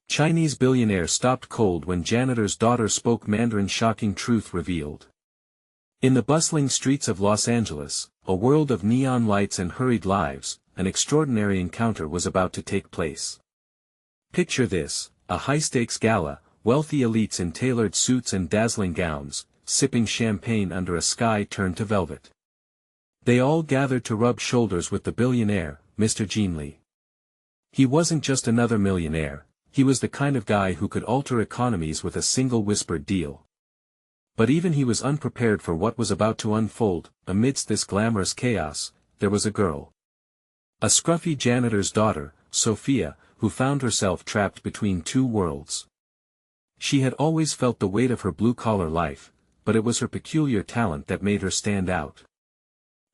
Chinese billionaire stopped cold when janitor's daughter spoke Mandarin. Shocking truth revealed. In the bustling streets of Los Angeles, a world of neon lights and hurried lives, an extraordinary encounter was about to take place. Picture this, a high-stakes gala, wealthy elites in tailored suits and dazzling gowns, sipping champagne under a sky turned to velvet. They all gathered to rub shoulders with the billionaire, Mr. Gene Lee. He wasn't just another millionaire, he was the kind of guy who could alter economies with a single whispered deal. But even he was unprepared for what was about to unfold. Amidst this glamorous chaos, there was a girl. A scruffy janitor's daughter, Sophia, who found herself trapped between two worlds. She had always felt the weight of her blue-collar life, but it was her peculiar talent that made her stand out.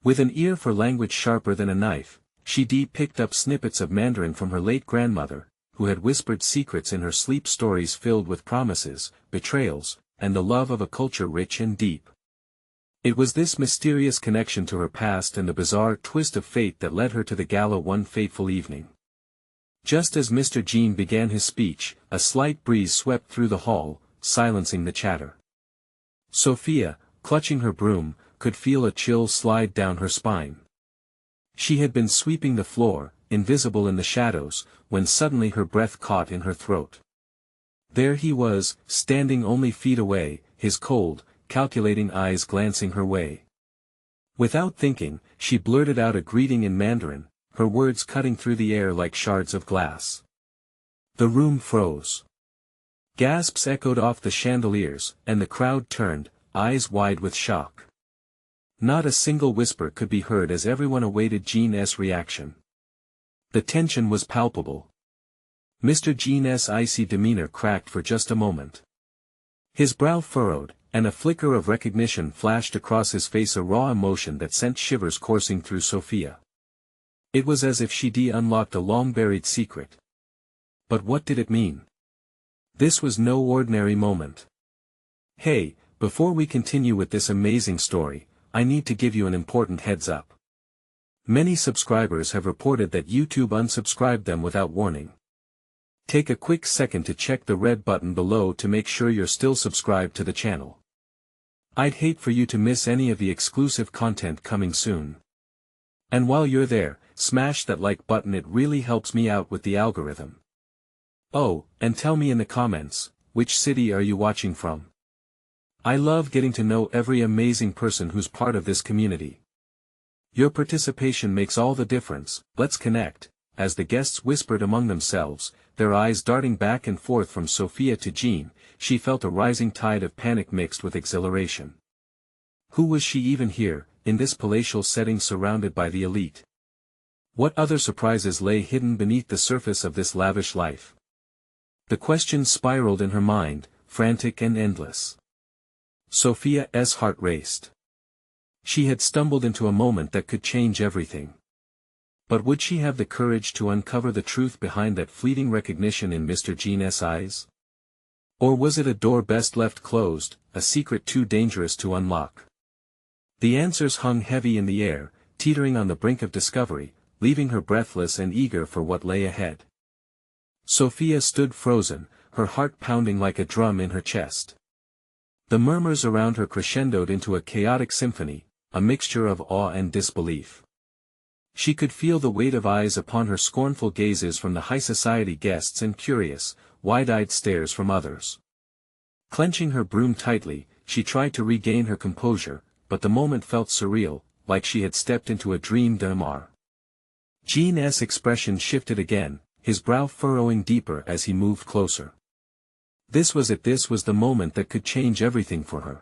With an ear for language sharper than a knife, she picked up snippets of Mandarin from her late grandmother, who had whispered secrets in her sleep, stories filled with promises, betrayals, and the love of a culture rich and deep. It was this mysterious connection to her past and the bizarre twist of fate that led her to the gala one fateful evening. Just as Mr. Gene began his speech, a slight breeze swept through the hall, silencing the chatter. Sophia, clutching her broom, could feel a chill slide down her spine. She had been sweeping the floor, invisible in the shadows, when suddenly her breath caught in her throat. There he was, standing only feet away, his cold, calculating eyes glancing her way. Without thinking, she blurted out a greeting in Mandarin, her words cutting through the air like shards of glass. The room froze. Gasps echoed off the chandeliers, and the crowd turned, eyes wide with shock. Not a single whisper could be heard as everyone awaited Gene's reaction. The tension was palpable. Mr. Gene's icy demeanor cracked for just a moment. His brow furrowed, and a flicker of recognition flashed across his face, a raw emotion that sent shivers coursing through Sophia. It was as if she'd unlocked a long-buried secret. But what did it mean? This was no ordinary moment. Hey, before we continue with this amazing story, I need to give you an important heads up. Many subscribers have reported that YouTube unsubscribed them without warning. Take a quick second to check the red button below to make sure you're still subscribed to the channel. I'd hate for you to miss any of the exclusive content coming soon. And while you're there, smash that like button, it really helps me out with the algorithm. Oh, and tell me in the comments, which city are you watching from? I love getting to know every amazing person who's part of this community. Your participation makes all the difference. Let's connect. As the guests whispered among themselves, their eyes darting back and forth from Sophia to Gene, she felt a rising tide of panic mixed with exhilaration. Who was she even here, in this palatial setting surrounded by the elite? What other surprises lay hidden beneath the surface of this lavish life? The questions spiraled in her mind, frantic and endless. Sophia's heart raced. She had stumbled into a moment that could change everything. But would she have the courage to uncover the truth behind that fleeting recognition in Mr. Gene's eyes? Or was it a door best left closed, a secret too dangerous to unlock? The answers hung heavy in the air, teetering on the brink of discovery, leaving her breathless and eager for what lay ahead. Sophia stood frozen, her heart pounding like a drum in her chest. The murmurs around her crescendoed into a chaotic symphony, a mixture of awe and disbelief. She could feel the weight of eyes upon her, scornful gazes from the high society guests and curious, wide-eyed stares from others. Clenching her broom tightly, she tried to regain her composure, but the moment felt surreal, like she had stepped into a dream d'amar. Gene's expression shifted again, his brow furrowing deeper as he moved closer. This was it, this was the moment that could change everything for her.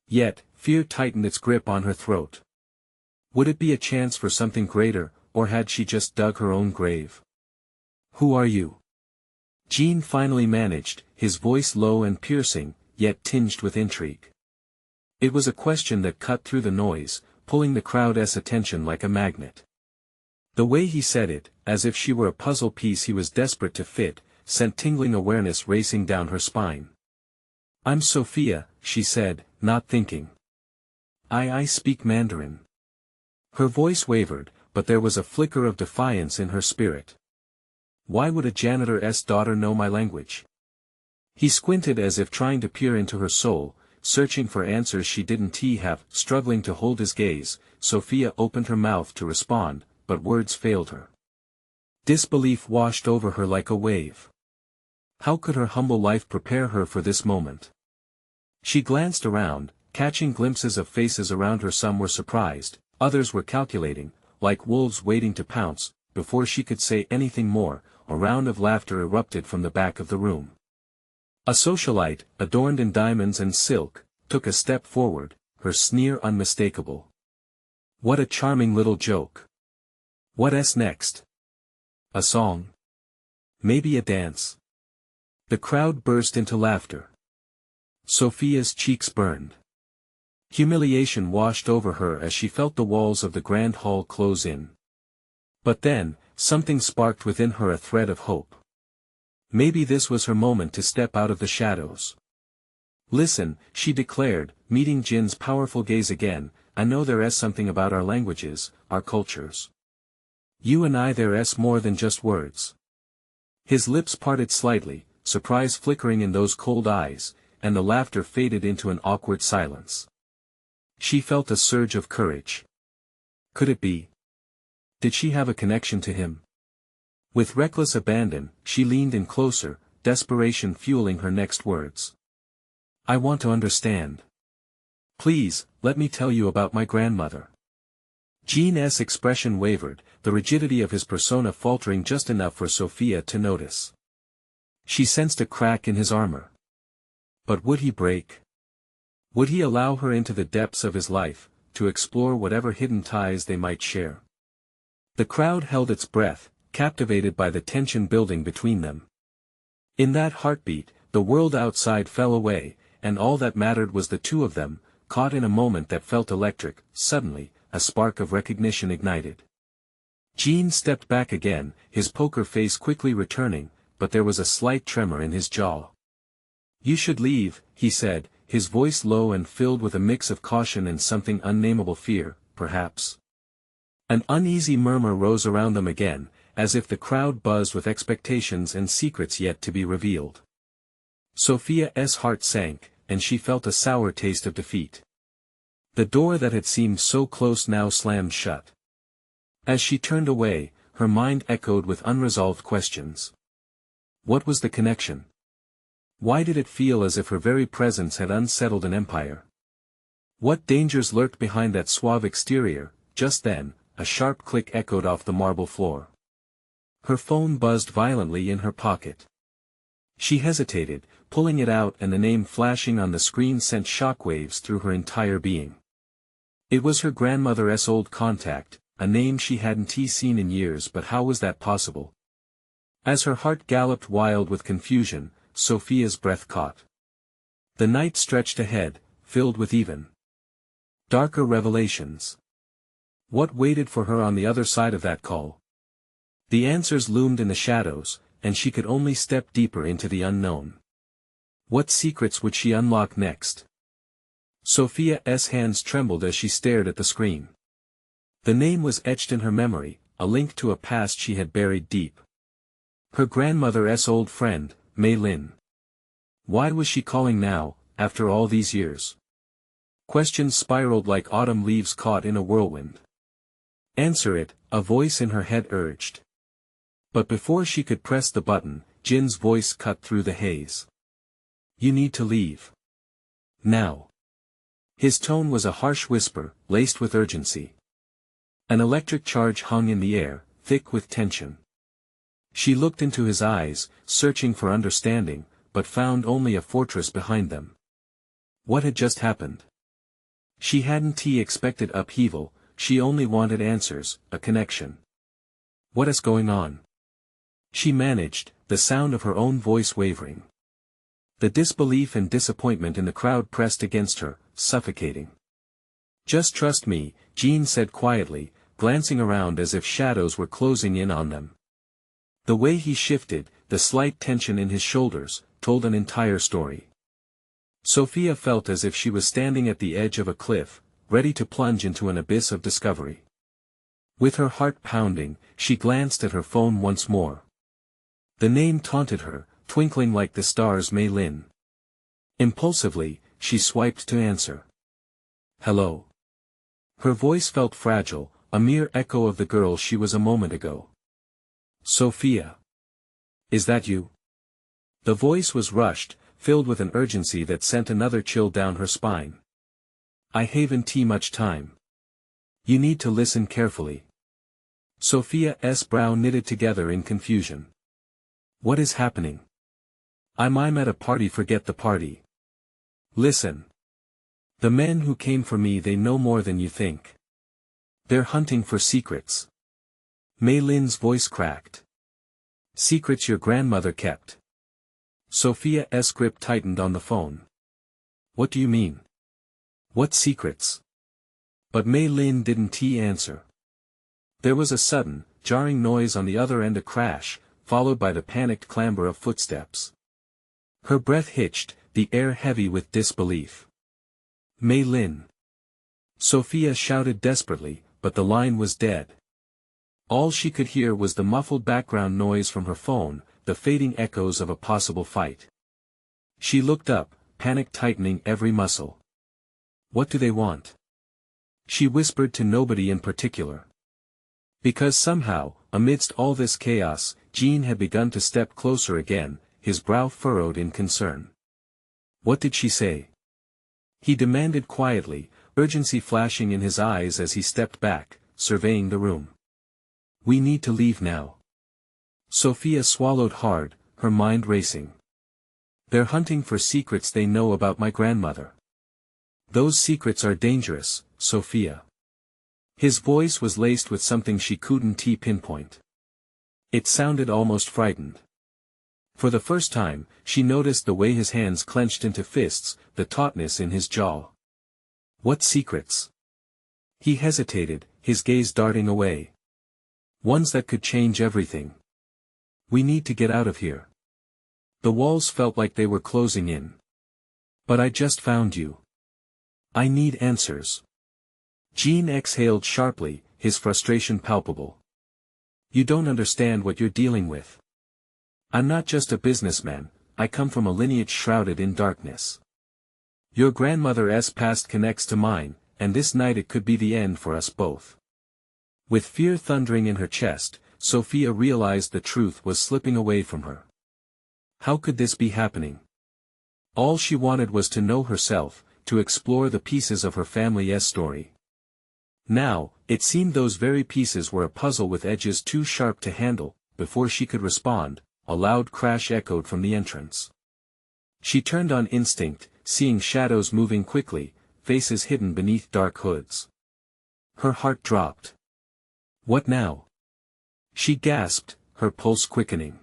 Yet, fear tightened its grip on her throat. Would it be a chance for something greater, or had she just dug her own grave? Who are you? Gene finally managed, his voice low and piercing, yet tinged with intrigue. It was a question that cut through the noise, pulling the crowd's attention like a magnet. The way he said it, as if she were a puzzle piece he was desperate to fit, sent tingling awareness racing down her spine. I'm Sophia, she said, not thinking. I speak Mandarin. Her voice wavered, but there was a flicker of defiance in her spirit. Why would a janitor's daughter know my language? He squinted as if trying to peer into her soul, searching for answers she didn't have. Struggling to hold his gaze, Sophia opened her mouth to respond, but words failed her. Disbelief washed over her like a wave. How could her humble life prepare her for this moment? She glanced around, catching glimpses of faces around her. Some were surprised, others were calculating, like wolves waiting to pounce. Before she could say anything more, a round of laughter erupted from the back of the room. A socialite, adorned in diamonds and silk, took a step forward, her sneer unmistakable. What a charming little joke. What's next? A song? Maybe a dance? The crowd burst into laughter. Sophia's cheeks burned. Humiliation washed over her as she felt the walls of the grand hall close in. But then, something sparked within her, a thread of hope. Maybe this was her moment to step out of the shadows. Listen, she declared, meeting Jin's powerful gaze again, I know there's something about our languages, our cultures. You and I, there's more than just words. His lips parted slightly, surprise flickering in those cold eyes, and the laughter faded into an awkward silence. She felt a surge of courage. Could it be? Did she have a connection to him? With reckless abandon, she leaned in closer, desperation fueling her next words. I want to understand. Please, let me tell you about my grandmother. Jin's expression wavered, the rigidity of his persona faltering just enough for Sophia to notice. She sensed a crack in his armor. But would he break? Would he allow her into the depths of his life, to explore whatever hidden ties they might share? The crowd held its breath, captivated by the tension building between them. In that heartbeat, the world outside fell away, and all that mattered was the two of them, caught in a moment that felt electric. Suddenly, a spark of recognition ignited. Jin stepped back again, his poker face quickly returning, but there was a slight tremor in his jaw. You should leave, he said, his voice low and filled with a mix of caution and something unnameable fear, perhaps. An uneasy murmur rose around them again, as if the crowd buzzed with expectations and secrets yet to be revealed. Sophia's heart sank, and she felt a sour taste of defeat. The door that had seemed so close now slammed shut. As she turned away, her mind echoed with unresolved questions. What was the connection? Why did it feel as if her very presence had unsettled an empire? What dangers lurked behind that suave exterior? Just then, a sharp click echoed off the marble floor. Her phone buzzed violently in her pocket. She hesitated, pulling it out, and the name flashing on the screen sent shockwaves through her entire being. It was her grandmother's old contact, a name she hadn't seen in years. But how was that possible? As her heart galloped wild with confusion, Sophia's breath caught. The night stretched ahead, filled with even darker revelations. What waited for her on the other side of that call? The answers loomed in the shadows, and she could only step deeper into the unknown. What secrets would she unlock next? Sophia's hands trembled as she stared at the screen. The name was etched in her memory, a link to a past she had buried deep. Her grandmother's old friend, Mei Lin. Why was she calling now, after all these years? Questions spiraled like autumn leaves caught in a whirlwind. Answer it, a voice in her head urged. But before she could press the button, Jin's voice cut through the haze. You need to leave. Now. His tone was a harsh whisper, laced with urgency. An electric charge hung in the air, thick with tension. She looked into his eyes, searching for understanding, but found only a fortress behind them. What had just happened? She hadn't expected upheaval, she only wanted answers, a connection. What is going on? She managed, the sound of her own voice wavering. The disbelief and disappointment in the crowd pressed against her, suffocating. Just trust me, Jin said quietly, glancing around as if shadows were closing in on them. The way he shifted, the slight tension in his shoulders, told an entire story. Sophia felt as if she was standing at the edge of a cliff, ready to plunge into an abyss of discovery. With her heart pounding, she glanced at her phone once more. The name taunted her, twinkling like the stars. Mei Lin. Impulsively, she swiped to answer. Hello. Her voice felt fragile, a mere echo of the girl she was a moment ago. Sophia. Is that you? The voice was rushed, filled with an urgency that sent another chill down her spine. I haven't much time. You need to listen carefully. Sophia's brow knitted together in confusion. What is happening? I'm at a party. Forget the party. Listen. The men who came for me, they know more than you think. They're hunting for secrets. Mei Lin's voice cracked. Secrets your grandmother kept. Sophia's grip tightened on the phone. What do you mean? What secrets? But Mei Lin didn't answer. There was a sudden, jarring noise on the other end, a crash, followed by the panicked clamber of footsteps. Her breath hitched, the air heavy with disbelief. Mei Lin. Sophia shouted desperately, but the line was dead. All she could hear was the muffled background noise from her phone, the fading echoes of a possible fight. She looked up, panic tightening every muscle. What do they want? She whispered to nobody in particular. Because somehow, amidst all this chaos, Jean had begun to step closer again, his brow furrowed in concern. What did she say? He demanded quietly, urgency flashing in his eyes as he stepped back, surveying the room. We need to leave now. Sophia swallowed hard, her mind racing. They're hunting for secrets they know about my grandmother. Those secrets are dangerous, Sophia. His voice was laced with something she couldn't pinpoint. It sounded almost frightened. For the first time, she noticed the way his hands clenched into fists, the tautness in his jaw. What secrets? He hesitated, his gaze darting away. Ones that could change everything. We need to get out of here. The walls felt like they were closing in. But I just found you. I need answers. Jean exhaled sharply, his frustration palpable. You don't understand what you're dealing with. I'm not just a businessman, I come from a lineage shrouded in darkness. Your grandmother's past connects to mine, and this night it could be the end for us both. With fear thundering in her chest, Sophia realized the truth was slipping away from her. How could this be happening? All she wanted was to know herself, to explore the pieces of her family's story. Now, it seemed those very pieces were a puzzle with edges too sharp to handle. Before she could respond, a loud crash echoed from the entrance. She turned on instinct, seeing shadows moving quickly, faces hidden beneath dark hoods. Her heart dropped. What now? She gasped, her pulse quickening.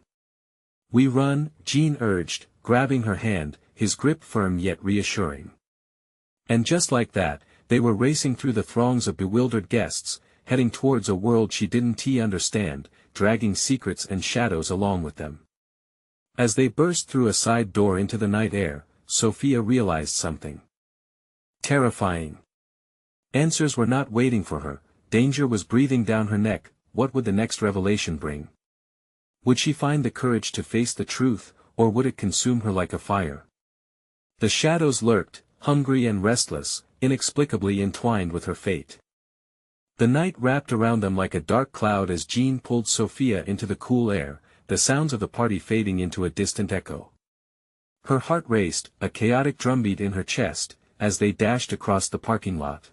We run, Jean urged, grabbing her hand, his grip firm yet reassuring. And just like that, they were racing through the throngs of bewildered guests, heading towards a world she didn't understand, dragging secrets and shadows along with them. As they burst through a side door into the night air, Sophia realized something terrifying. Answers were not waiting for her, danger was breathing down her neck. What would the next revelation bring? Would she find the courage to face the truth, or would it consume her like a fire? The shadows lurked, hungry and restless, inexplicably entwined with her fate. The night wrapped around them like a dark cloud as Jean pulled Sophia into the cool air, the sounds of the party fading into a distant echo. Her heart raced, a chaotic drumbeat in her chest, as they dashed across the parking lot.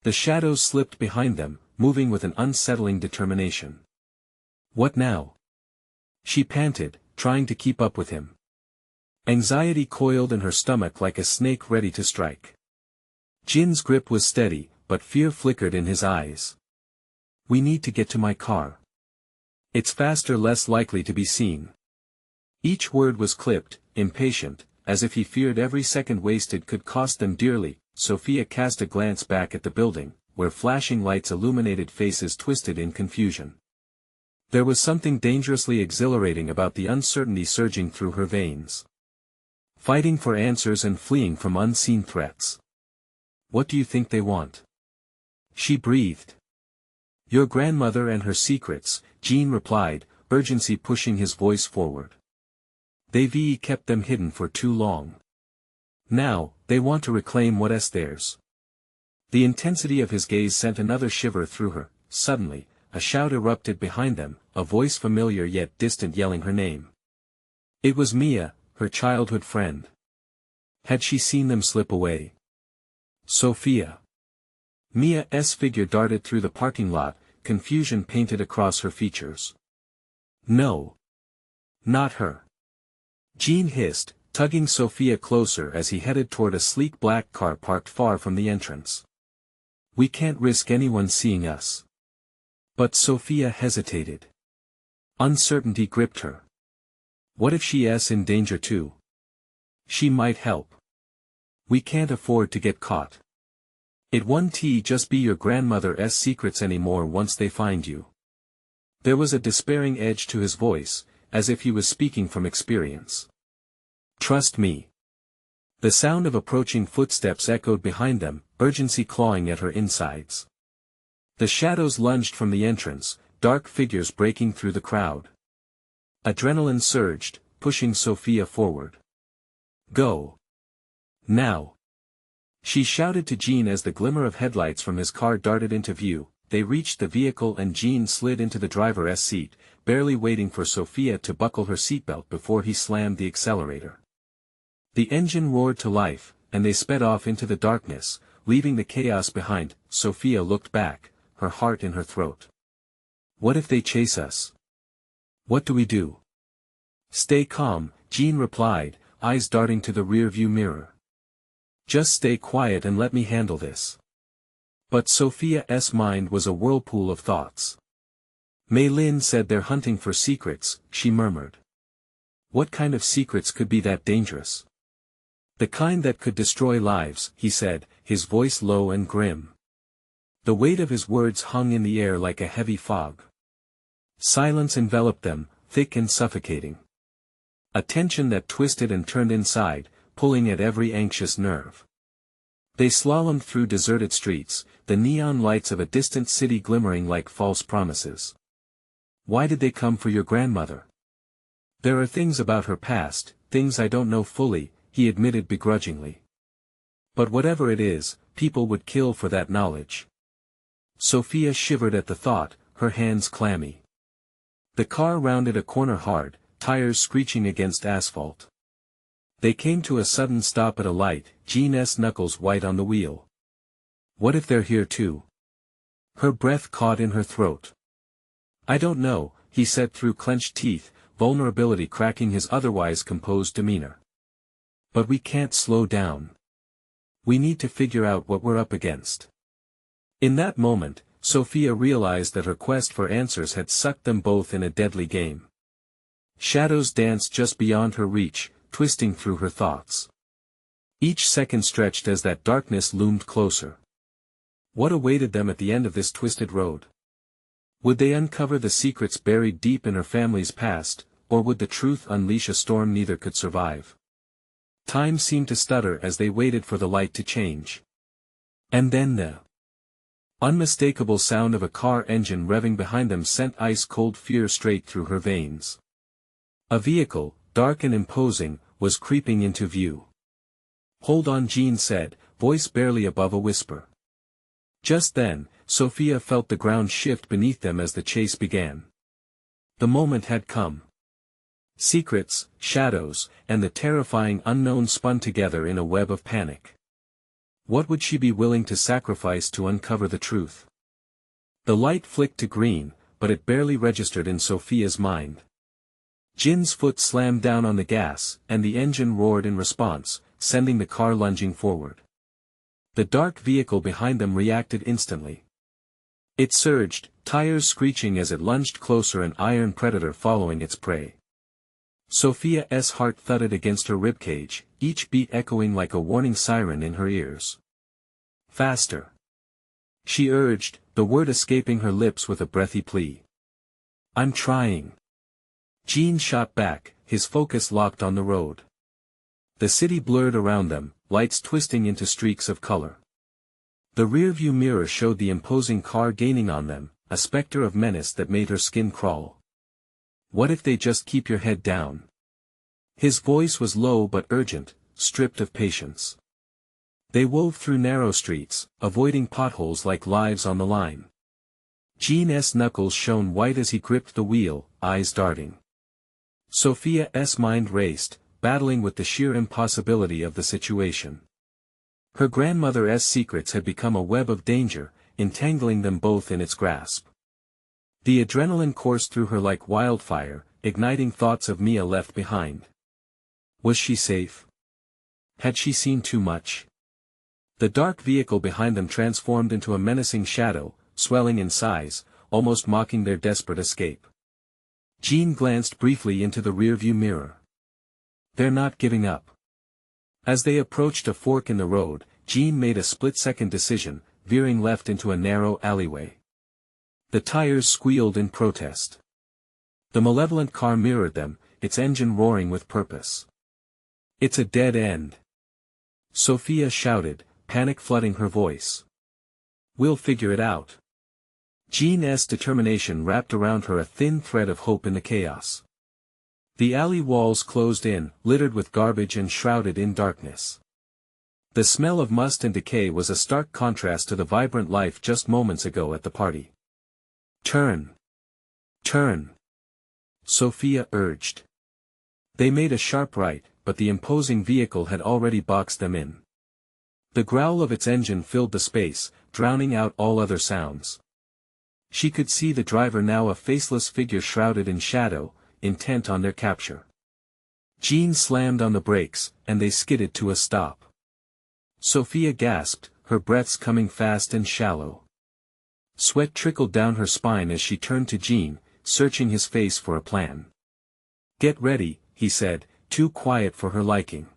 The shadows slipped behind them, moving with an unsettling determination. What now? She panted, trying to keep up with him. Anxiety coiled in her stomach like a snake ready to strike. Jin's grip was steady, but fear flickered in his eyes. We need to get to my car. It's faster, less likely to be seen. Each word was clipped, impatient, as if he feared every second wasted could cost them dearly. Sophia cast a glance back at the building, where flashing lights illuminated faces twisted in confusion. There was something dangerously exhilarating about the uncertainty surging through her veins. Fighting for answers and fleeing from unseen threats. What do you think they want? She breathed. Your grandmother and her secrets, Jean replied, urgency pushing his voice forward. They've kept them hidden for too long. Now, they want to reclaim what's theirs. The intensity of his gaze sent another shiver through her. Suddenly, a shout erupted behind them, a voice familiar yet distant yelling her name. It was Mia, her childhood friend. Had she seen them slip away? Sophia. Mia's figure darted through the parking lot, confusion painted across her features. No. Not her. Jean hissed, tugging Sophia closer as he headed toward a sleek black car parked far from the entrance. We can't risk anyone seeing us. But Sophia hesitated. Uncertainty gripped her. What if she's in danger too? She might help. We can't afford to get caught. It won't just be your grandmother's secrets anymore once they find you. There was a despairing edge to his voice, as if he was speaking from experience. Trust me. The sound of approaching footsteps echoed behind them, urgency clawing at her insides. The shadows lunged from the entrance, dark figures breaking through the crowd. Adrenaline surged, pushing Sophia forward. Go. Now. She shouted to Jean as the glimmer of headlights from his car darted into view. They reached the vehicle and Jean slid into the driver's seat, barely waiting for Sophia to buckle her seatbelt before he slammed the accelerator. The engine roared to life, and they sped off into the darkness, leaving the chaos behind. Sophia looked back, her heart in her throat. What if they chase us? What do we do? Stay calm, Jean replied, eyes darting to the rear-view mirror. Just stay quiet and let me handle this. But Sophia's mind was a whirlpool of thoughts. Mei Lin said they're hunting for secrets, she murmured. What kind of secrets could be that dangerous? The kind that could destroy lives, he said, his voice low and grim. The weight of his words hung in the air like a heavy fog. Silence enveloped them, thick and suffocating. A tension that twisted and turned inside, pulling at every anxious nerve. They slalomed through deserted streets, the neon lights of a distant city glimmering like false promises. Why did they come for your grandmother? There are things about her past, things I don't know fully, he admitted begrudgingly. But whatever it is, people would kill for that knowledge. Sophia shivered at the thought, her hands clammy. The car rounded a corner hard, tires screeching against asphalt. They came to a sudden stop at a light, Jean's knuckles white on the wheel. What if they're here too? Her breath caught in her throat. I don't know, he said through clenched teeth, vulnerability cracking his otherwise composed demeanor. But we can't slow down. We need to figure out what we're up against. In that moment, Sophia realized that her quest for answers had sucked them both in a deadly game. Shadows danced just beyond her reach, twisting through her thoughts. Each second stretched as that darkness loomed closer. What awaited them at the end of this twisted road? Would they uncover the secrets buried deep in her family's past, or would the truth unleash a storm neither could survive? Time seemed to stutter as they waited for the light to change. And then the unmistakable sound of a car engine revving behind them sent ice-cold fear straight through her veins. A vehicle, dark and imposing, was creeping into view. Hold on, Jean said, voice barely above a whisper. Just then, Sophia felt the ground shift beneath them as the chase began. The moment had come. Secrets, shadows, and the terrifying unknown spun together in a web of panic. What would she be willing to sacrifice to uncover the truth? The light flicked to green, but it barely registered in Sophia's mind. Jin's foot slammed down on the gas, and the engine roared in response, sending the car lunging forward. The dark vehicle behind them reacted instantly. It surged, tires screeching as it lunged closer, an iron predator following its prey. Sophia's heart thudded against her ribcage, each beat echoing like a warning siren in her ears. Faster! She urged, the word escaping her lips with a breathy plea. I'm trying. Jean shot back, his focus locked on the road. The city blurred around them, lights twisting into streaks of color. The rearview mirror showed the imposing car gaining on them, a specter of menace that made her skin crawl. What if they just keep your head down? His voice was low but urgent, stripped of patience. They wove through narrow streets, avoiding potholes like lives on the line. Jean's knuckles shone white as he gripped the wheel, eyes darting. Sophia's mind raced, battling with the sheer impossibility of the situation. Her grandmother's secrets had become a web of danger, entangling them both in its grasp. The adrenaline coursed through her like wildfire, igniting thoughts of Mia left behind. Was she safe? Had she seen too much? The dark vehicle behind them transformed into a menacing shadow, swelling in size, almost mocking their desperate escape. Jean glanced briefly into the rearview mirror. They're not giving up. As they approached a fork in the road, Jean made a split-second decision, veering left into a narrow alleyway. The tires squealed in protest. The malevolent car mirrored them, its engine roaring with purpose. It's a dead end. Sophia shouted, panic flooding her voice. We'll figure it out. Jean's determination wrapped around her a thin thread of hope in the chaos. The alley walls closed in, littered with garbage and shrouded in darkness. The smell of must and decay was a stark contrast to the vibrant life just moments ago at the party. Turn. Turn. Sophia urged. They made a sharp right, but the imposing vehicle had already boxed them in. The growl of its engine filled the space, drowning out all other sounds. She could see the driver now, a faceless figure shrouded in shadow, intent on their capture. Jean slammed on the brakes, and they skidded to a stop. Sophia gasped, her breaths coming fast and shallow. Sweat trickled down her spine as she turned to Jean, searching his face for a plan. Get ready, he said, too quiet for her liking.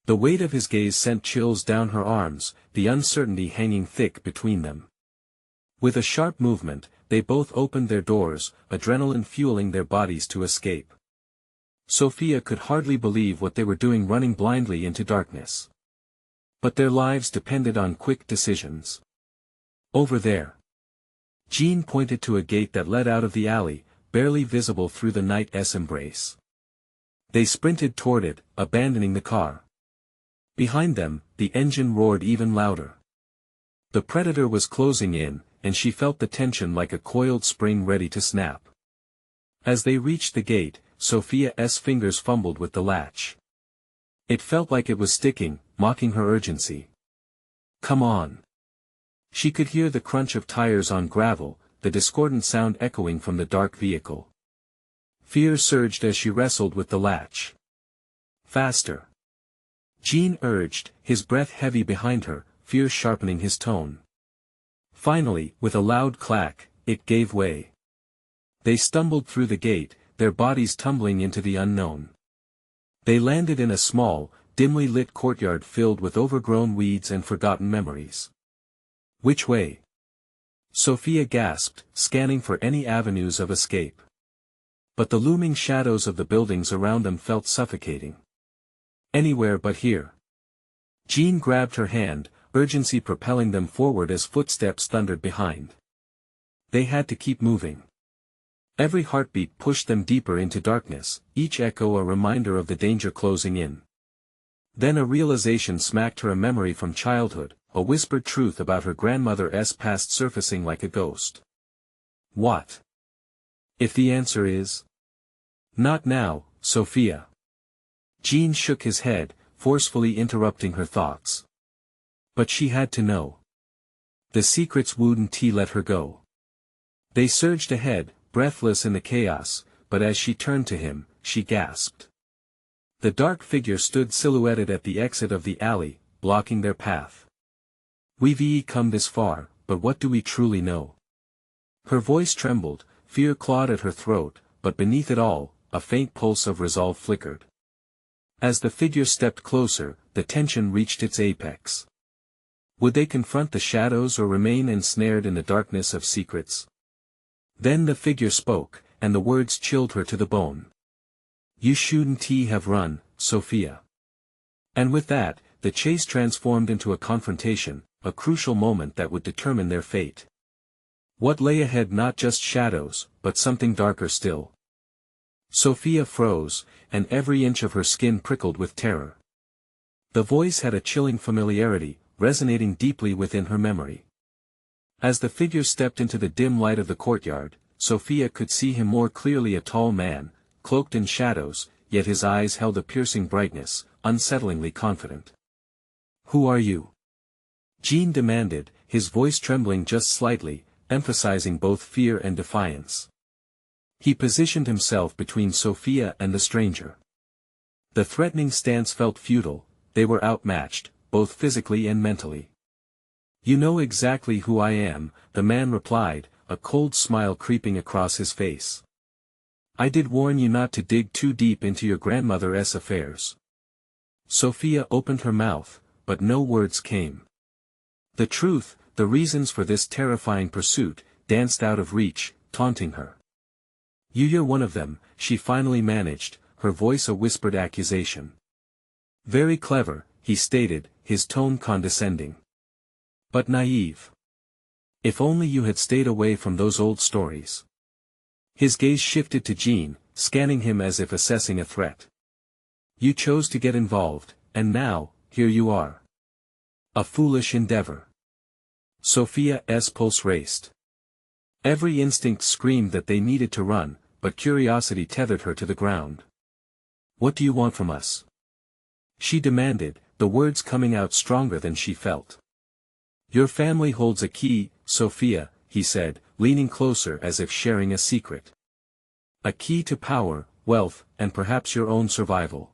The weight of his gaze sent chills down her arms, the uncertainty hanging thick between them. With a sharp movement, they both opened their doors, adrenaline fueling their bodies to escape. Sophia could hardly believe what they were doing, running blindly into darkness. But their lives depended on quick decisions. Over there. Jean pointed to a gate that led out of the alley, barely visible through the night's embrace. They sprinted toward it, abandoning the car. Behind them, the engine roared even louder. The predator was closing in, and she felt the tension like a coiled spring ready to snap. As they reached the gate, Sophia's fingers fumbled with the latch. It felt like it was sticking, mocking her urgency. Come on. She could hear the crunch of tires on gravel, the discordant sound echoing from the dark vehicle. Fear surged as she wrestled with the latch. Faster. Jean urged, his breath heavy behind her, fear sharpening his tone. Finally, with a loud clack, it gave way. They stumbled through the gate, their bodies tumbling into the unknown. They landed in a small, dimly lit courtyard filled with overgrown weeds and forgotten memories. Which way? Sophia gasped, scanning for any avenues of escape. But the looming shadows of the buildings around them felt suffocating. Anywhere but here. Jean grabbed her hand, urgency propelling them forward as footsteps thundered behind. They had to keep moving. Every heartbeat pushed them deeper into darkness, each echo a reminder of the danger closing in. Then a realization smacked her, a memory from childhood, a whispered truth about her grandmother's past surfacing like a ghost. What? If the answer is... Not now, Sophia. Jean shook his head, forcefully interrupting her thoughts. But she had to know. The secrets wouldn't let her go. They surged ahead, breathless in the chaos, but as she turned to him, she gasped. The dark figure stood silhouetted at the exit of the alley, blocking their path. We've come this far, but what do we truly know? Her voice trembled, fear clawed at her throat, but beneath it all, a faint pulse of resolve flickered. As the figure stepped closer, the tension reached its apex. Would they confront the shadows or remain ensnared in the darkness of secrets? Then the figure spoke, and the words chilled her to the bone. You shouldn't have run, Sophia. And with that, the chase transformed into a confrontation, a crucial moment that would determine their fate. What lay ahead? Not just shadows, but something darker still. Sophia froze, and every inch of her skin prickled with terror. The voice had a chilling familiarity, resonating deeply within her memory. As the figure stepped into the dim light of the courtyard, Sophia could see him more clearly, a tall man, cloaked in shadows, yet his eyes held a piercing brightness, unsettlingly confident. "Who are you?" Jean demanded, his voice trembling just slightly, emphasizing both fear and defiance. He positioned himself between Sophia and the stranger. The threatening stance felt futile, they were outmatched, both physically and mentally. "You know exactly who I am," the man replied, a cold smile creeping across his face. "I did warn you not to dig too deep into your grandmother's affairs." Sophia opened her mouth, but no words came. The truth, the reasons for this terrifying pursuit, danced out of reach, taunting her. You're one of them," she finally managed, her voice a whispered accusation. "Very clever," he stated, his tone condescending. "But naive. If only you had stayed away from those old stories." His gaze shifted to Jean, scanning him as if assessing a threat. "You chose to get involved, and here you are. A foolish endeavor." Sophia's pulse raced. Every instinct screamed that they needed to run, but curiosity tethered her to the ground. "What do you want from us?" she demanded, the words coming out stronger than she felt. "Your family holds a key, Sophia," he said, leaning closer as if sharing a secret. "A key to power, wealth, and perhaps your own survival.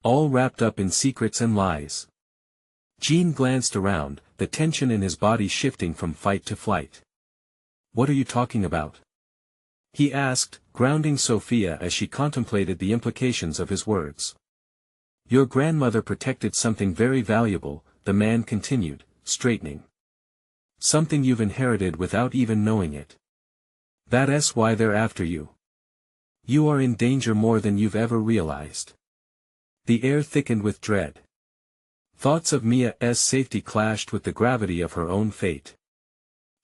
All wrapped up in secrets and lies." Jean glanced around, the tension in his body shifting from fight to flight. "What are you talking about?" he asked, grounding Sophia as she contemplated the implications of his words. "Your grandmother protected something very valuable," the man continued, straightening. "Something you've inherited without even knowing it. That's why they're after you. You are in danger more than you've ever realized." The air thickened with dread. Thoughts of Mia's safety clashed with the gravity of her own fate.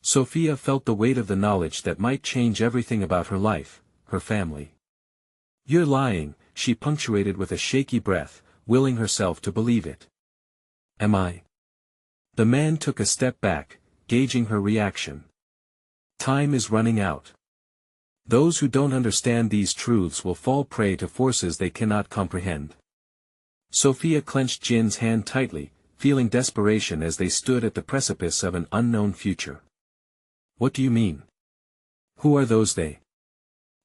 Sophia felt the weight of the knowledge that might change everything about her life, her family. "You're lying," she punctuated with a shaky breath, willing herself to believe it. "Am I?" The man took a step back, gauging her reaction. "Time is running out. Those who don't understand these truths will fall prey to forces they cannot comprehend." Sophia clenched Jin's hand tightly, feeling desperation as they stood at the precipice of an unknown future. "What do you mean? Who are those they?"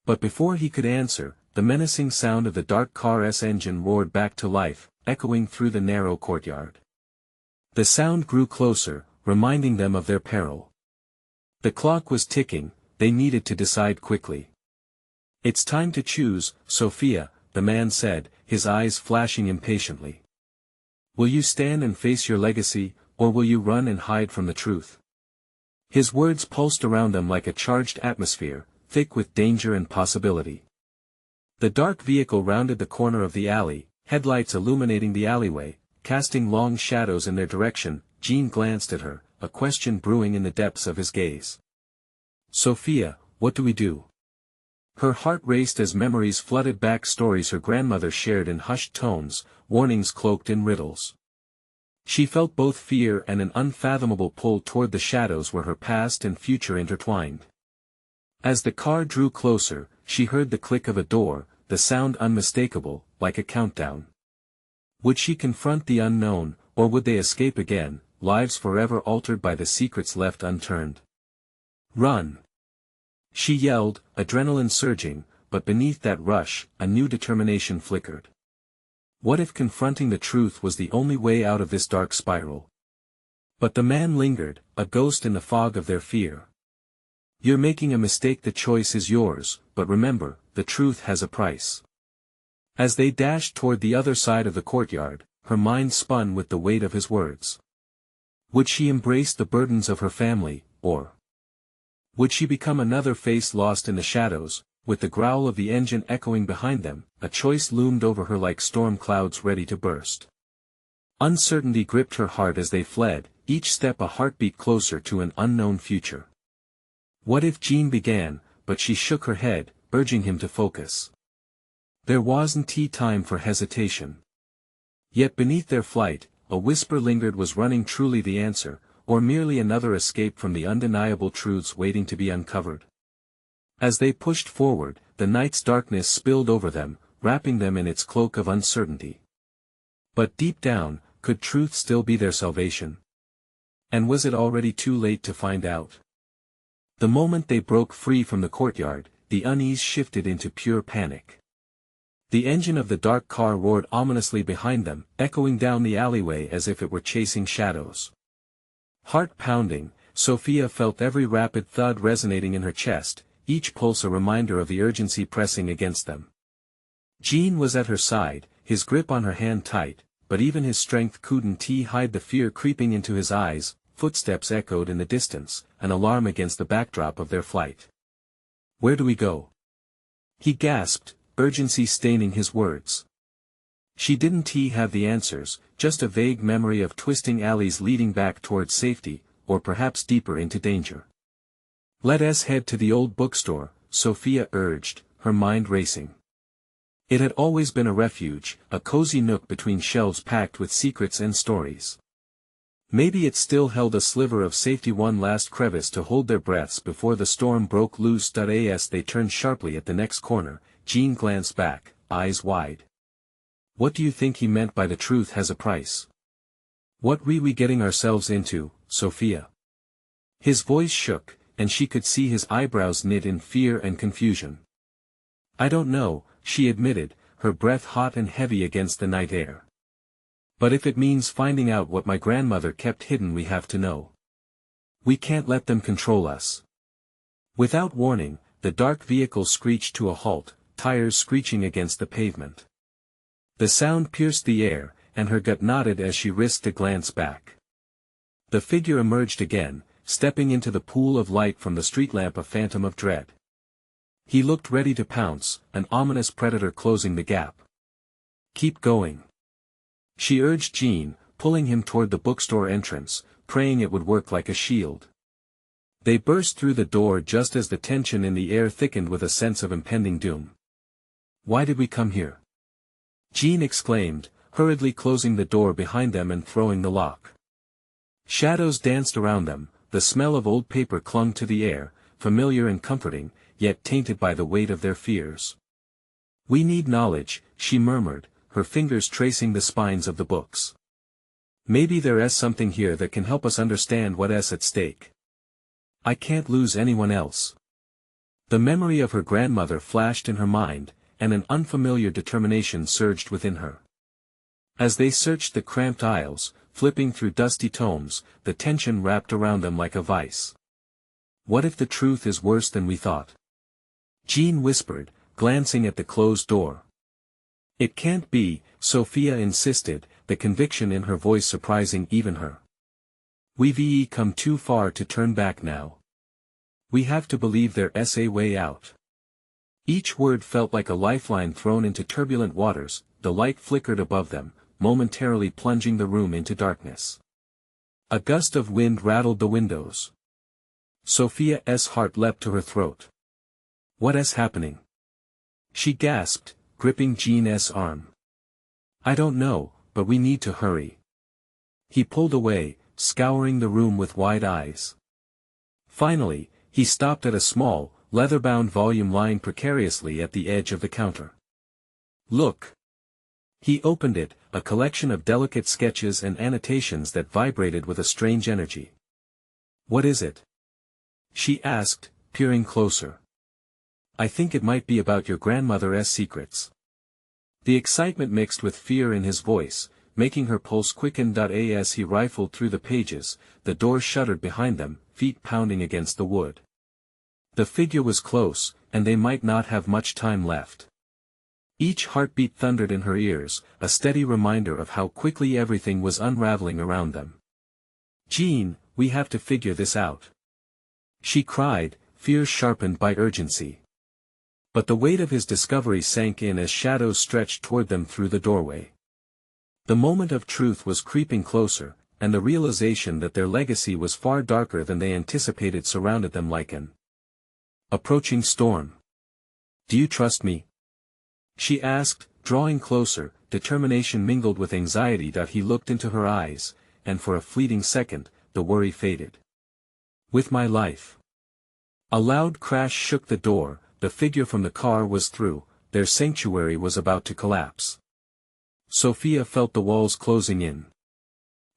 But before he could answer, the menacing sound of the dark car's engine roared back to life, echoing through the narrow courtyard. The sound grew closer, reminding them of their peril. The clock was ticking, they needed to decide quickly. "It's time to choose, Sophia," the man said, his eyes flashing impatiently. "Will you stand and face your legacy, or will you run and hide from the truth?" His words pulsed around them like a charged atmosphere, thick with danger and possibility. The dark vehicle rounded the corner of the alley, headlights illuminating the alleyway, casting long shadows in their direction. Jean glanced at her, a question brewing in the depths of his gaze. "Sophia, what do we do?" Her heart raced as memories flooded back, stories her grandmother shared in hushed tones, warnings cloaked in riddles. She felt both fear and an unfathomable pull toward the shadows where her past and future intertwined. As the car drew closer, she heard the click of a door, the sound unmistakable, like a countdown. Would she confront the unknown, or would they escape again, lives forever altered by the secrets left unturned? "Run!" she yelled, adrenaline surging, but beneath that rush, a new determination flickered. What if confronting the truth was the only way out of this dark spiral? But the man lingered, a ghost in the fog of their fear. "You're making a mistake, the choice is yours, but remember, the truth has a price." As they dashed toward the other side of the courtyard, her mind spun with the weight of his words. Would she embrace the burdens of her family, or would she become another face lost in the shadows? With the growl of the engine echoing behind them, a choice loomed over her like storm clouds ready to burst. Uncertainty gripped her heart as they fled, each step a heartbeat closer to an unknown future. "What if?" Jean began, but she shook her head, urging him to focus. There wasn't time for hesitation. Yet beneath their flight, a whisper lingered. Was running truly the answer, or merely another escape from the undeniable truths waiting to be uncovered? As they pushed forward, the night's darkness spilled over them, wrapping them in its cloak of uncertainty. But deep down, could truth still be their salvation? And was it already too late to find out? The moment they broke free from the courtyard, the unease shifted into pure panic. The engine of the dark car roared ominously behind them, echoing down the alleyway as if it were chasing shadows. Heart pounding, Sophia felt every rapid thud resonating in her chest, each pulse a reminder of the urgency pressing against them. Jean was at her side, his grip on her hand tight, but even his strength couldn't hide the fear creeping into his eyes. Footsteps echoed in the distance, an alarm against the backdrop of their flight. "Where do we go?" he gasped, urgency staining his words. She didn't have the answers, just a vague memory of twisting alleys leading back towards safety, or perhaps deeper into danger. "Let us head to the old bookstore," Sophia urged, her mind racing. It had always been a refuge, a cozy nook between shelves packed with secrets and stories. Maybe it still held a sliver of safety, one last crevice to hold their breaths before the storm broke loose. As they turned sharply at the next corner, Jean glanced back, eyes wide. "What do you think he meant by the truth has a price? What were we getting ourselves into, Sophia?" His voice shook, and she could see his eyebrows knit in fear and confusion. "I don't know," she admitted, her breath hot and heavy against the night air. "But if it means finding out what my grandmother kept hidden, we have to know. We can't let them control us." Without warning, the dark vehicle screeched to a halt, tires screeching against the pavement. The sound pierced the air, and her gut knotted as she risked a glance back. The figure emerged again, stepping into the pool of light from the street lamp, a phantom of dread. He looked ready to pounce, an ominous predator closing the gap. "Keep going," she urged Jean, pulling him toward the bookstore entrance, praying it would work like a shield. They burst through the door just as the tension in the air thickened with a sense of impending doom. "Why did we come here?" Jean exclaimed, hurriedly closing the door behind them and throwing the lock. Shadows danced around them, the smell of old paper clung to the air, familiar and comforting, yet tainted by the weight of their fears. "We need knowledge," she murmured, her fingers tracing the spines of the books. "Maybe there is something here that can help us understand what's at stake. I can't lose anyone else." The memory of her grandmother flashed in her mind, and an unfamiliar determination surged within her. As they searched the cramped aisles, flipping through dusty tomes, the tension wrapped around them like a vice. "What if the truth is worse than we thought?" Jean whispered, glancing at the closed door. "It can't be," Sophia insisted, the conviction in her voice surprising even her. "We've come too far to turn back now. We have to believe there's a way out." Each word felt like a lifeline thrown into turbulent waters. The light flickered above them, momentarily plunging the room into darkness. A gust of wind rattled the windows. Sophia's heart leapt to her throat. "What is happening?" she gasped, gripping Jean's arm. "I don't know, but we need to hurry." He pulled away, scouring the room with wide eyes. Finally, he stopped at a small, leather-bound volume lying precariously at the edge of the counter. "Look." He opened it, a collection of delicate sketches and annotations that vibrated with a strange energy. "What is it?" she asked, peering closer. "I think it might be about your grandmother's secrets." The excitement mixed with fear in his voice, making her pulse quicken. As he rifled through the pages, the door shuddered behind them, feet pounding against the wood. The figure was close, and they might not have much time left. Each heartbeat thundered in her ears, a steady reminder of how quickly everything was unraveling around them. "Jean, we have to figure this out," she cried, fear sharpened by urgency. But the weight of his discovery sank in as shadows stretched toward them through the doorway. The moment of truth was creeping closer, and the realization that their legacy was far darker than they anticipated surrounded them like an approaching storm. "Do you trust me?" she asked, drawing closer. Determination mingled with anxiety. He looked into her eyes, and for a fleeting second, the worry faded. With my life. A loud crash shook the door. The figure from the car was through. Their sanctuary was about to collapse. Sophia felt the walls closing in.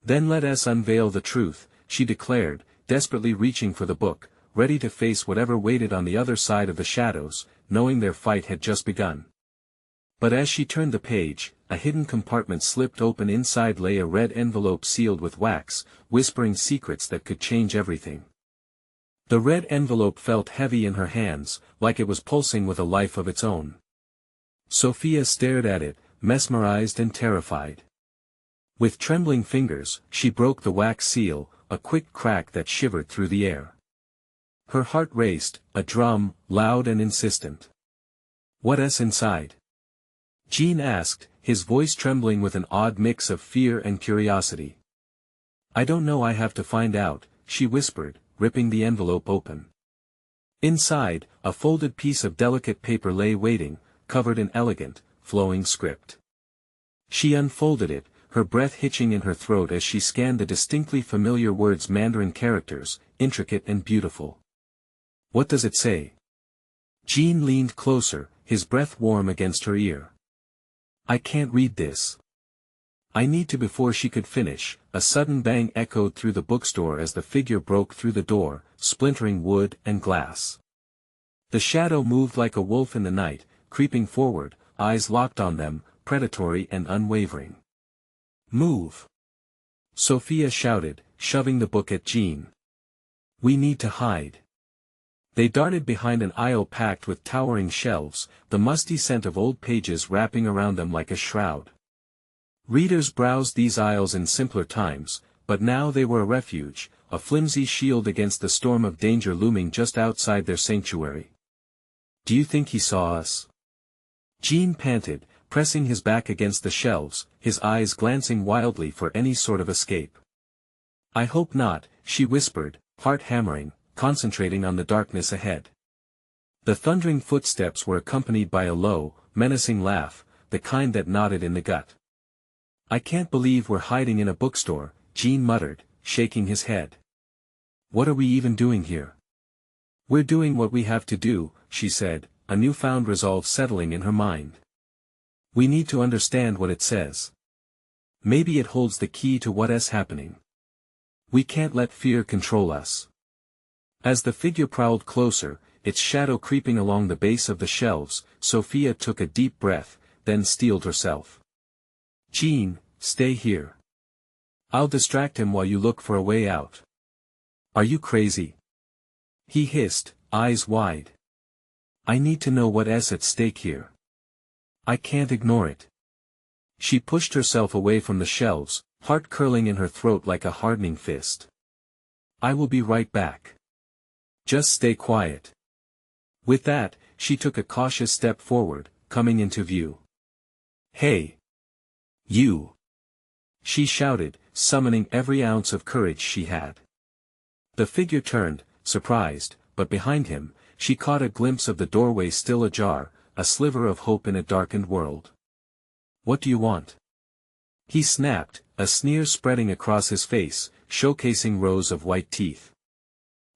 Then let us unveil the truth, she declared, desperately reaching for the book, ready to face whatever waited on the other side of the shadows, knowing their fight had just begun. But as she turned the page, a hidden compartment slipped open. Inside lay a red envelope sealed with wax, whispering secrets that could change everything. The red envelope felt heavy in her hands, like it was pulsing with a life of its own. Sophia stared at it, mesmerized and terrified. With trembling fingers, she broke the wax seal, a quick crack that shivered through the air. Her heart raced, a drum, loud and insistent. "What's inside?" Jean asked, his voice trembling with an odd mix of fear and curiosity. "I don't know. I have to find out," she whispered, ripping the envelope open. Inside, a folded piece of delicate paper lay waiting, covered in elegant, flowing script. She unfolded it, her breath hitching in her throat as she scanned the distinctly familiar words. Mandarin characters, intricate and beautiful. "What does it say?" Jean leaned closer, his breath warm against her ear. "I can't read this." "I need to." Before she could finish, a sudden bang echoed through the bookstore as the figure broke through the door, splintering wood and glass. The shadow moved like a wolf in the night, creeping forward, eyes locked on them, predatory and unwavering. "Move!" Sophia shouted, shoving the book at Jean. "We need to hide." They darted behind an aisle packed with towering shelves, the musty scent of old pages wrapping around them like a shroud. Readers browsed these aisles in simpler times, but now they were a refuge, a flimsy shield against the storm of danger looming just outside their sanctuary. "Do you think he saw us?" Jean panted, pressing his back against the shelves, his eyes glancing wildly for any sort of escape. "I hope not," she whispered, heart hammering, concentrating on the darkness ahead. The thundering footsteps were accompanied by a low, menacing laugh, the kind that knotted in the gut. "I can't believe we're hiding in a bookstore," Jean muttered, shaking his head. "What are we even doing here?" "We're doing what we have to do," she said, a newfound resolve settling in her mind. "We need to understand what it says. Maybe it holds the key to what's happening. We can't let fear control us." As the figure prowled closer, its shadow creeping along the base of the shelves, Sophia took a deep breath, then steeled herself. "Jean, stay here. I'll distract him while you look for a way out." "Are you crazy?" he hissed, eyes wide. "I need to know what's at stake here. I can't ignore it." She pushed herself away from the shelves, heart curling in her throat like a hardening fist. "I will be right back. Just stay quiet." With that, she took a cautious step forward, coming into view. "Hey! You!" she shouted, summoning every ounce of courage she had. The figure turned, surprised, but behind him, she caught a glimpse of the doorway still ajar, a sliver of hope in a darkened world. "What do you want?" he snapped, a sneer spreading across his face, showcasing rows of white teeth.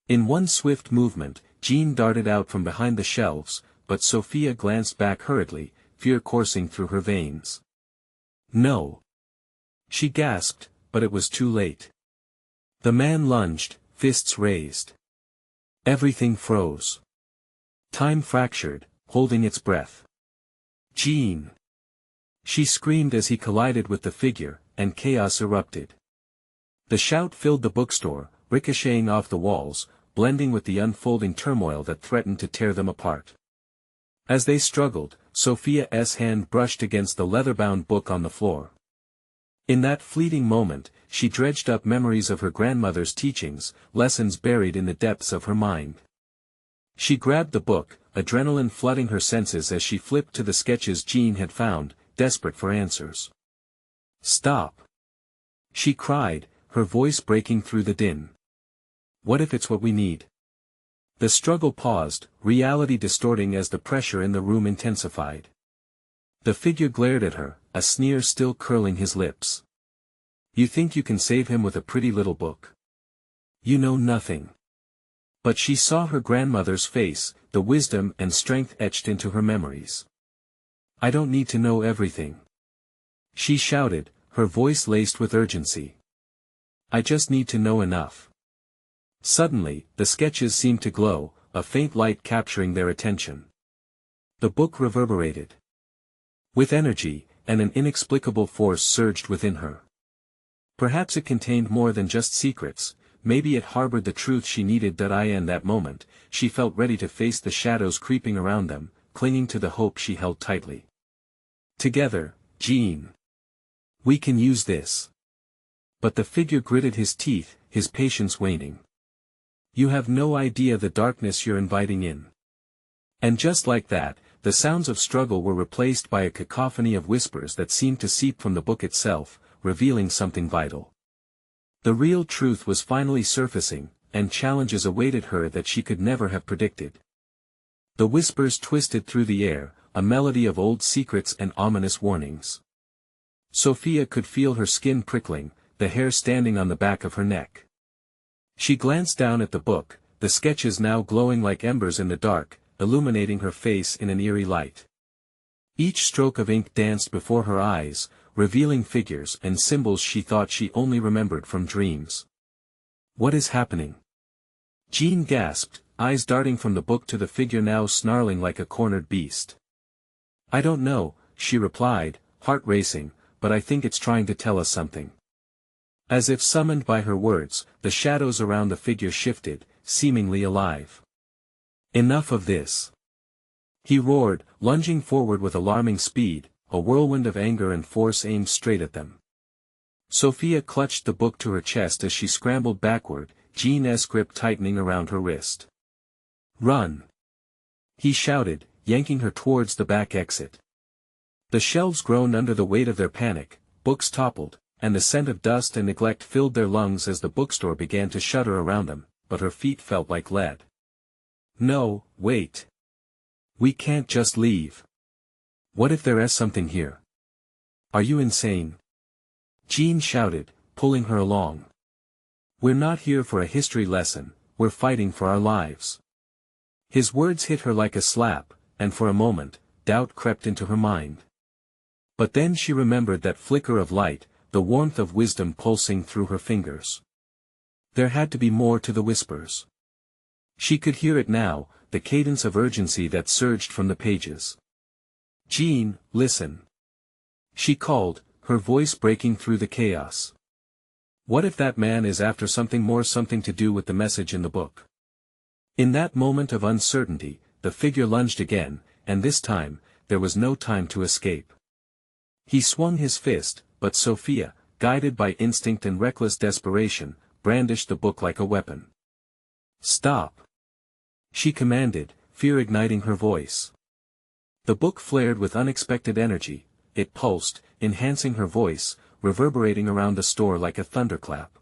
In one swift movement, Jean darted out from behind the shelves, but Sophia glanced back hurriedly, fear coursing through her veins. "No!" she gasped, but it was too late. The man lunged, fists raised. Everything froze. Time fractured, holding its breath. "Jean!" she screamed as he collided with the figure, and chaos erupted. The shout filled the bookstore, ricocheting off the walls, blending with the unfolding turmoil that threatened to tear them apart. As they struggled, Sophia's hand brushed against the leather-bound book on the floor. In that fleeting moment, she dredged up memories of her grandmother's teachings, lessons buried in the depths of her mind. She grabbed the book, adrenaline flooding her senses as she flipped to the sketches Jean had found, desperate for answers. "Stop!" she cried, her voice breaking through the din. "What if it's what we need?" The struggle paused, reality distorting as the pressure in the room intensified. The figure glared at her, a sneer still curling his lips. You think you can save him with a pretty little book? You know nothing. But she saw her grandmother's face, the wisdom and strength etched into her memories. I don't need to know everything. She shouted, her voice laced with urgency. I just need to know enough. Suddenly, the sketches seemed to glow, a faint light capturing their attention. The book reverberated with energy, and an inexplicable force surged within her. Perhaps it contained more than just secrets, maybe it harbored the truth she needed. In that moment, she felt ready to face the shadows creeping around them, clinging to the hope she held tightly. Together, Jean. We can use this. But the figure gritted his teeth, his patience waning. You have no idea the darkness you're inviting in. And just like that, the sounds of struggle were replaced by a cacophony of whispers that seemed to seep from the book itself, revealing something vital. The real truth was finally surfacing, and challenges awaited her that she could never have predicted. The whispers twisted through the air, a melody of old secrets and ominous warnings. Sophia could feel her skin prickling, the hair standing on the back of her neck. She glanced down at the book, the sketches now glowing like embers in the dark, illuminating her face in an eerie light. Each stroke of ink danced before her eyes, revealing figures and symbols she thought she only remembered from dreams. What is happening? Jean gasped, eyes darting from the book to the figure now snarling like a cornered beast. I don't know, she replied, heart racing, but I think it's trying to tell us something. As if summoned by her words, the shadows around the figure shifted, seemingly alive. Enough of this. He roared, lunging forward with alarming speed, a whirlwind of anger and force aimed straight at them. Sophia clutched the book to her chest as she scrambled backward, Jean's grip tightening around her wrist. Run! He shouted, yanking her towards the back exit. The shelves groaned under the weight of their panic, books toppled, and the scent of dust and neglect filled their lungs as the bookstore began to shudder around them, but her feet felt like lead. No, wait. We can't just leave. What if there is something here? Are you insane? Jean shouted, pulling her along. We're not here for a history lesson, we're fighting for our lives. His words hit her like a slap, and for a moment, doubt crept into her mind. But then she remembered that flicker of light, the warmth of wisdom pulsing through her fingers. There had to be more to the whispers. She could hear it now, the cadence of urgency that surged from the pages. Jean, listen. She called, her voice breaking through the chaos. What if that man is after something more, something to do with the message in the book? In that moment of uncertainty, the figure lunged again, and this time, there was no time to escape. He swung his fist, but Sophia, guided by instinct and reckless desperation, brandished the book like a weapon. Stop! She commanded, fear igniting her voice. The book flared with unexpected energy, it pulsed, enhancing her voice, reverberating around the store like a thunderclap.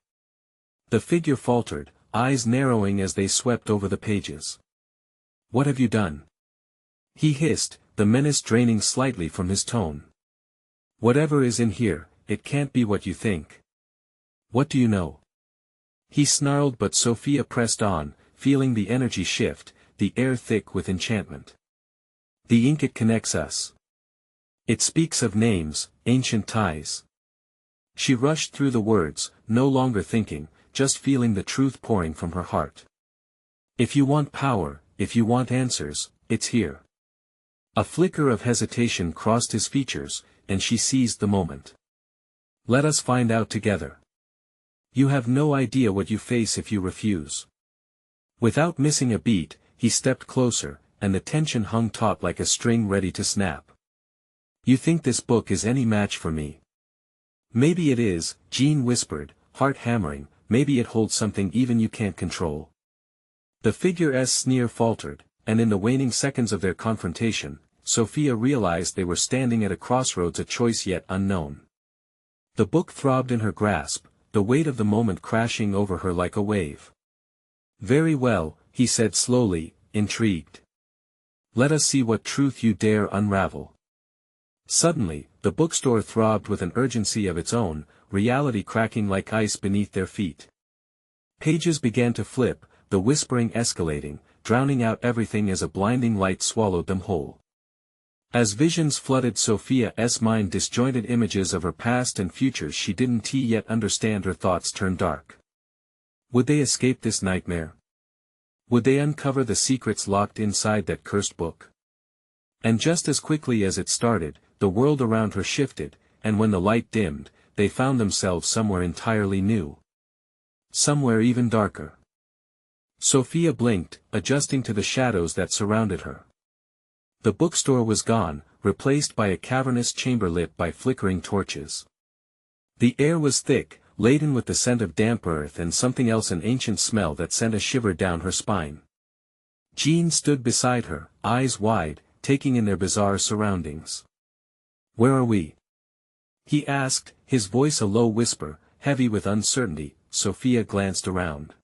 The figure faltered, eyes narrowing as they swept over the pages. What have you done? He hissed, the menace draining slightly from his tone. Whatever is in here, it can't be what you think. What do you know? He snarled, but Sophia pressed on, feeling the energy shift, the air thick with enchantment. The ink, it connects us. It speaks of names, ancient ties. She rushed through the words, no longer thinking, just feeling the truth pouring from her heart. If you want power, if you want answers, it's here. A flicker of hesitation crossed his features, and she seized the moment. Let us find out together. You have no idea what you face if you refuse. Without missing a beat, he stepped closer, and the tension hung taut like a string ready to snap. You think this book is any match for me? Maybe it is, Jean whispered, heart hammering, maybe it holds something even you can't control. The figure's sneer faltered, and in the waning seconds of their confrontation, Sophia realized they were standing at a crossroads, a choice yet unknown. The book throbbed in her grasp, the weight of the moment crashing over her like a wave. Very well, he said slowly, intrigued. Let us see what truth you dare unravel. Suddenly, the bookstore throbbed with an urgency of its own, reality cracking like ice beneath their feet. Pages began to flip, the whispering escalating, drowning out everything as a blinding light swallowed them whole. As visions flooded Sophia's mind, disjointed images of her past and futures she didn't yet understand, her thoughts turned dark. Would they escape this nightmare? Would they uncover the secrets locked inside that cursed book? And just as quickly as it started, the world around her shifted, and when the light dimmed, they found themselves somewhere entirely new. Somewhere even darker. Sophia blinked, adjusting to the shadows that surrounded her. The bookstore was gone, replaced by a cavernous chamber lit by flickering torches. The air was thick, laden with the scent of damp earth and something else, an ancient smell that sent a shiver down her spine. Jean stood beside her, eyes wide, taking in their bizarre surroundings. "Where are we?" he asked, his voice a low whisper, heavy with uncertainty. Sophia glanced around.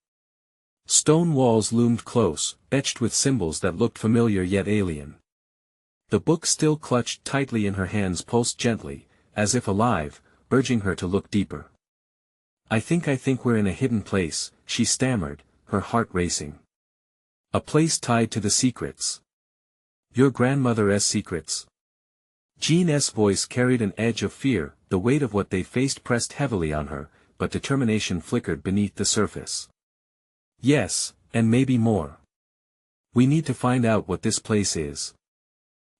Stone walls loomed close, etched with symbols that looked familiar yet alien. The book still clutched tightly in her hands pulsed gently, as if alive, urging her to look deeper. I think we're in a hidden place," she stammered, her heart racing. "A place tied to the secrets. Your grandmother's secrets." Jean's voice carried an edge of fear, the weight of what they faced pressed heavily on her, but determination flickered beneath the surface. "Yes, and maybe more. We need to find out what this place is."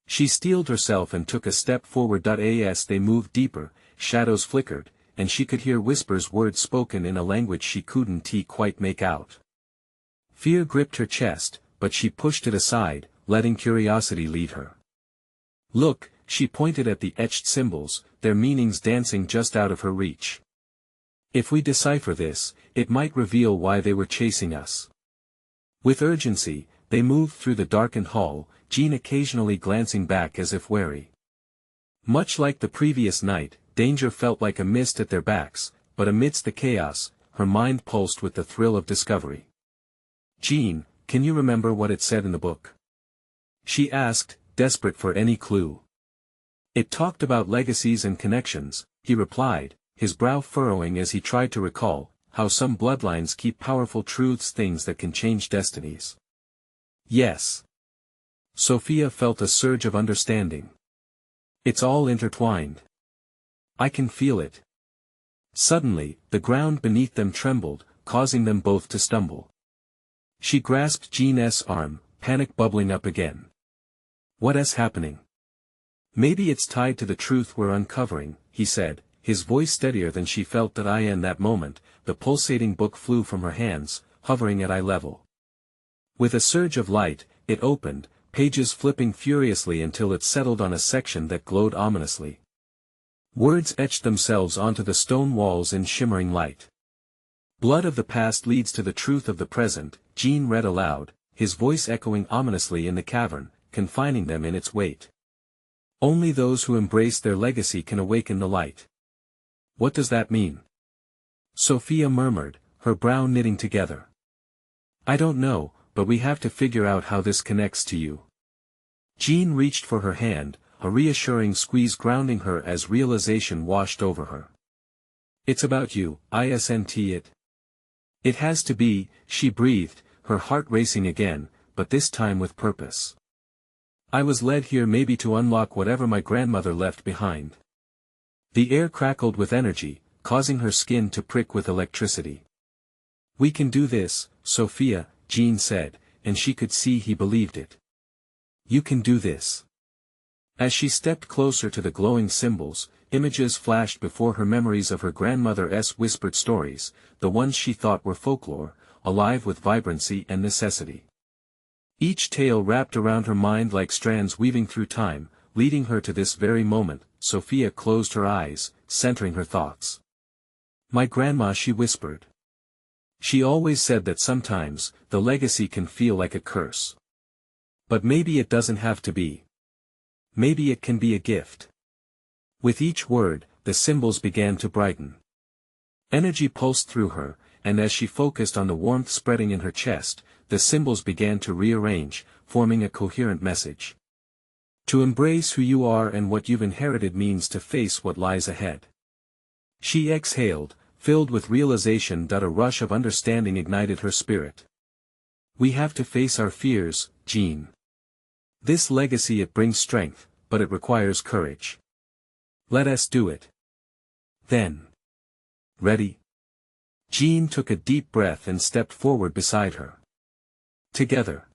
She steeled herself and took a step forward. As they moved deeper, shadows flickered, and she could hear whispers, words spoken in a language she couldn't quite make out. Fear gripped her chest, but she pushed it aside, letting curiosity lead her. "Look," she pointed at the etched symbols, their meanings dancing just out of her reach. "If we decipher this, it might reveal why they were chasing us." With urgency, they moved through the darkened hall, Jean occasionally glancing back as if wary. Much like the previous night, danger felt like a mist at their backs, but amidst the chaos, her mind pulsed with the thrill of discovery. "Jean, can you remember what it said in the book?" she asked, desperate for any clue. "It talked about legacies and connections," he replied, his brow furrowing as he tried to recall, how some bloodlines keep powerful truths, things that can change destinies. "Yes." Sophia felt a surge of understanding. "It's all intertwined. I can feel it." Suddenly, the ground beneath them trembled, causing them both to stumble. She grasped Jean's arm, panic bubbling up again. "What's happening?" "Maybe it's tied to the truth we're uncovering," he said, his voice steadier than she felt. In that moment, the pulsating book flew from her hands, hovering at eye level. With a surge of light, it opened, pages flipping furiously until it settled on a section that glowed ominously. Words etched themselves onto the stone walls in shimmering light. "Blood of the past leads to the truth of the present," Jean read aloud, his voice echoing ominously in the cavern, confining them in its weight. "Only those who embrace their legacy can awaken the light." "What does that mean?" Sophia murmured, her brow knitting together. "I don't know, but we have to figure out how this connects to you." Jean reached for her hand, a reassuring squeeze grounding her as realization washed over her. "It's about you, isn't it?" "It has to be," she breathed, her heart racing again, but this time with purpose. "I was led here maybe to unlock whatever my grandmother left behind." The air crackled with energy, causing her skin to prick with electricity. "We can do this, Sophia," Jean said, and she could see he believed it. "You can do this." As she stepped closer to the glowing symbols, images flashed before her, memories of her grandmother's whispered stories, the ones she thought were folklore, alive with vibrancy and necessity. Each tale wrapped around her mind like strands weaving through time, leading her to this very moment. Sophia closed her eyes, centering her thoughts. "My grandma," she whispered. "She always said that sometimes, the legacy can feel like a curse. But maybe it doesn't have to be. Maybe it can be a gift." With each word, the symbols began to brighten. Energy pulsed through her, and as she focused on the warmth spreading in her chest, the symbols began to rearrange, forming a coherent message. To embrace who you are and what you've inherited means to face what lies ahead. She exhaled, filled with realization that a rush of understanding ignited her spirit. We have to face our fears, Jean. This legacy, it brings strength, but it requires courage. Let us do it. Then. Ready? Jean took a deep breath and stepped forward beside her. Together.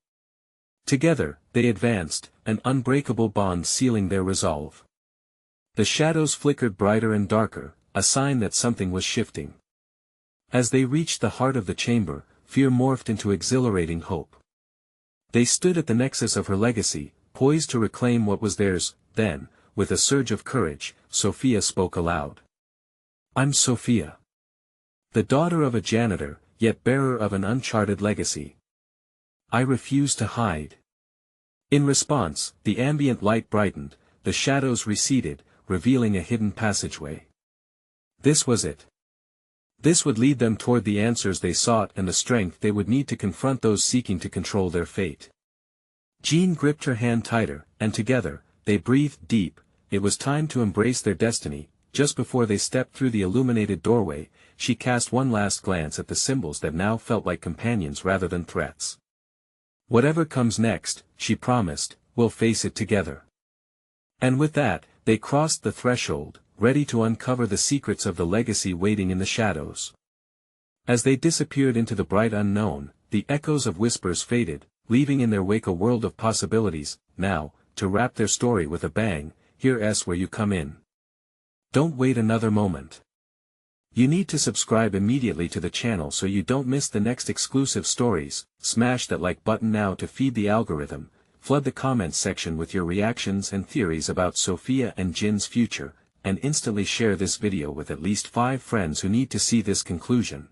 Together, they advanced, an unbreakable bond sealing their resolve. The shadows flickered brighter and darker, a sign that something was shifting. As they reached the heart of the chamber, fear morphed into exhilarating hope. They stood at the nexus of her legacy, poised to reclaim what was theirs. Then, with a surge of courage, Sophia spoke aloud. I'm Sophia. The daughter of a janitor, yet bearer of an uncharted legacy. I refuse to hide. In response, the ambient light brightened, the shadows receded, revealing a hidden passageway. This was it. This would lead them toward the answers they sought and the strength they would need to confront those seeking to control their fate. Jean gripped her hand tighter, and together, they breathed deep. It was time to embrace their destiny. Just before they stepped through the illuminated doorway, she cast one last glance at the symbols that now felt like companions rather than threats. Whatever comes next, she promised, we'll face it together. And with that, they crossed the threshold, ready to uncover the secrets of the legacy waiting in the shadows. As they disappeared into the bright unknown, the echoes of whispers faded, leaving in their wake a world of possibilities. Now, to wrap their story with a bang, here's where you come in. Don't wait another moment. You need to subscribe immediately to the channel so you don't miss the next exclusive stories. Smash that like button now to feed the algorithm. Flood the comments section with your reactions and theories about Sophia and Jin's future, and instantly share this video with at least 5 friends who need to see this conclusion.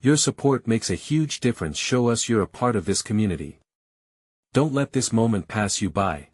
Your support makes a huge difference. Show us you're a part of this community. Don't let this moment pass you by.